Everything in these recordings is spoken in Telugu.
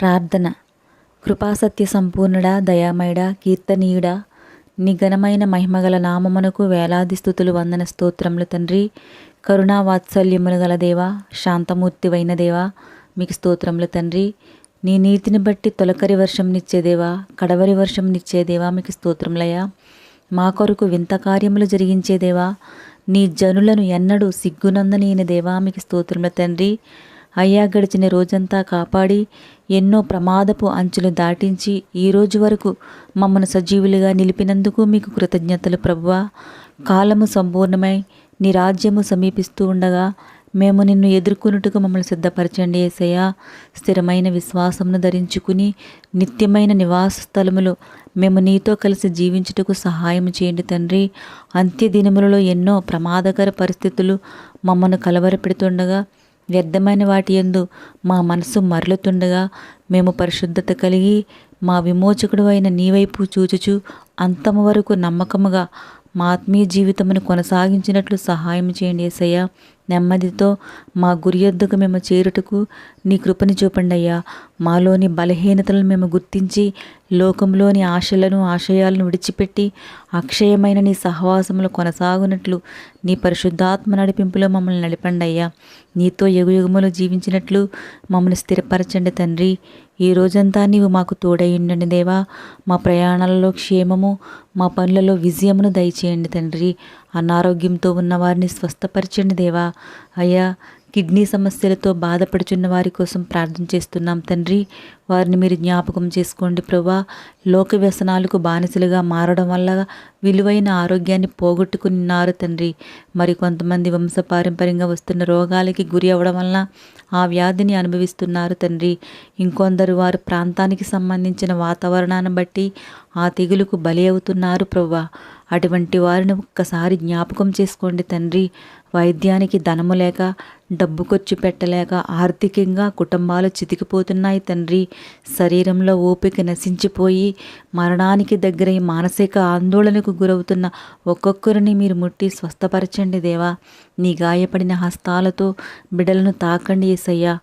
ప్రార్థన. కృపాసత్య సంపూర్ణుడా, దయామయుడా, కీర్తనీయుడా, నీ ఘనమైన మహిమగల నామమునకు వేలాది స్తుతులు, వందన స్తోత్రములు తండ్రి. కరుణా వాత్సల్యములు గల దేవా, శాంతమూర్తివైన దేవా, మీకు స్తోత్రములు తండ్రి. నీ నీతిని బట్టి తొలకరి వర్షం నిచ్చేదేవా, కడవరి వర్షం నిచ్చేదేవా, మీకు స్తోత్రములయ్యా. మా కొరకు వింత కార్యములు జరిగించేదేవా, నీ జనులను ఎన్నడూ సిగ్గునందనీయని దేవా, మీకు స్తోత్రములు తండ్రి. అయ్యా, గడిచిన రోజంతా కాపాడి ఎన్నో ప్రమాదపు అంచులు దాటించి ఈ రోజు వరకు మమ్మను సజీవులుగా నిలిపినందుకు మీకు కృతజ్ఞతలు ప్రభువా. కాలము సంపూర్ణమై నీ రాజ్యము సమీపిస్తూ ఉండగా మేము నిన్ను ఎదుర్కొనుటకు మమ్మల్ని సిద్ధపరచండి యేసయ్యా. స్థిరమైన విశ్వాసమును ధరించుకుని నిత్యమైన నివాస స్థలములో మేము నీతో కలిసి జీవించుటకు సహాయం చేయండి తండ్రి. అంత్య దినములలో ఎన్నో ప్రమాదకర పరిస్థితులు మమ్మను కలవరపెడుతుండగా, వ్యర్థమైన వాటి యందు మా మనసు మరలుతుండగా మేము పరిశుద్ధత కలిగి మా విమోచకుడు అయిన నీ వైపు చూచుచు అంతము వరకు నమ్మకముగా మా ఆత్మీయ జీవితమును కొనసాగించినట్లు సహాయం చేయండి యేసయ్యా. నెమ్మదితో మా గురి యొద్దకు మేము చేరుటకు నీ కృపని చూపండి అయ్యా. మాలోని బలహీనతలను మేము గుర్తించి లోకంలోని ఆశలను ఆశయాలను విడిచిపెట్టి అక్షయమైన నీ సహవాసములు కొనసాగునట్లు నీ పరిశుద్ధాత్మ నడిపింపులో మమ్మల్ని నడిపండి అయ్యా. నీతో యుగయుగములు జీవించినట్లు మమ్మల్ని స్థిరపరచండి తండ్రి. ఈ రోజంతా నీవు మాకు తోడై ఉండండి దేవా. మా ప్రయాణాలలో క్షేమము, మా పనులలో విజయమును దయచేయండి తండ్రి. అనారోగ్యంతో ఉన్న వారిని స్వస్థపరచండి దేవా. అయ్యా, కిడ్నీ సమస్యలతో బాధపడుచున్న వారి కోసం ప్రార్థన చేస్తున్నాం తండ్రి. వారిని మీరు జ్ఞాపకం చేసుకోండి ప్రభా. లోక వ్యసనాలకు బానిసలుగా మారడం వల్ల విలువైన ఆరోగ్యాన్ని పోగొట్టుకున్నారు తండ్రి. మరి కొంతమంది వంశపారంపర్యంగా వస్తున్న రోగాలకి గురి అవ్వడం వలన ఆ వ్యాధిని అనుభవిస్తున్నారు తండ్రి. ఇంకొందరు వారి ప్రాంతానికి సంబంధించిన వాతావరణాన్ని బట్టి ఆ తెగులుకు బలి అవుతున్నారు ప్రభా. అటువంటి వారిని ఒక్కసారి జ్ఞాపకం చేసుకోండి తండ్రి. వైద్యానికి ధనము లేక, డబ్బు ఖర్చు పెట్టలేక ఆర్థికంగా కుటుంబాలు చితికిపోతున్నాయి తండ్రి. శరీరంలో ఓపిక నశించిపోయి మరణానికి దగ్గరై మానసిక ఆందోళనకు గురవుతున్న ఒక్కొక్కరిని మీరు ముట్టి స్వస్థపరచండి దేవా. నీ గాయపడిన హస్తాలతో బిడ్డలను తాకండి యేసయ్యా.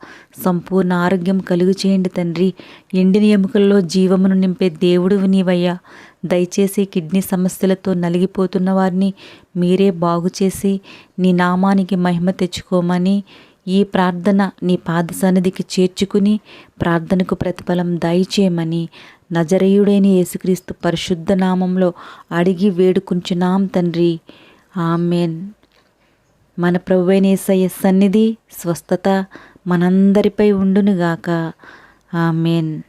సంపూర్ణ ఆరోగ్యం కలుగు చేయండి తండ్రి. ఎండిన ఎముకల్లో జీవమును నింపే దేవుడు నీవయ్యా. దయచేసి కిడ్నీ సమస్యలతో నలిగిపోతున్న వారిని మీరే బాగు చేసి నీ నామానికి మహిమ తెచ్చుకోమని ఈ ప్రార్థన నీ పాద సన్నిధికి చేర్చుకుని ప్రార్థనకు ప్రతిఫలం దయచేయమని నజరేయుడైన యేసుక్రీస్తు పరిశుద్ధ నామంలో అడిగి వేడుకుంటున్నాం తండ్రి. ఆమెన్. మన ప్రభువైన యేసయ్య సన్నిధి, స్వస్థత మనందరిపై ఉండునుగాక. ఆమెన్.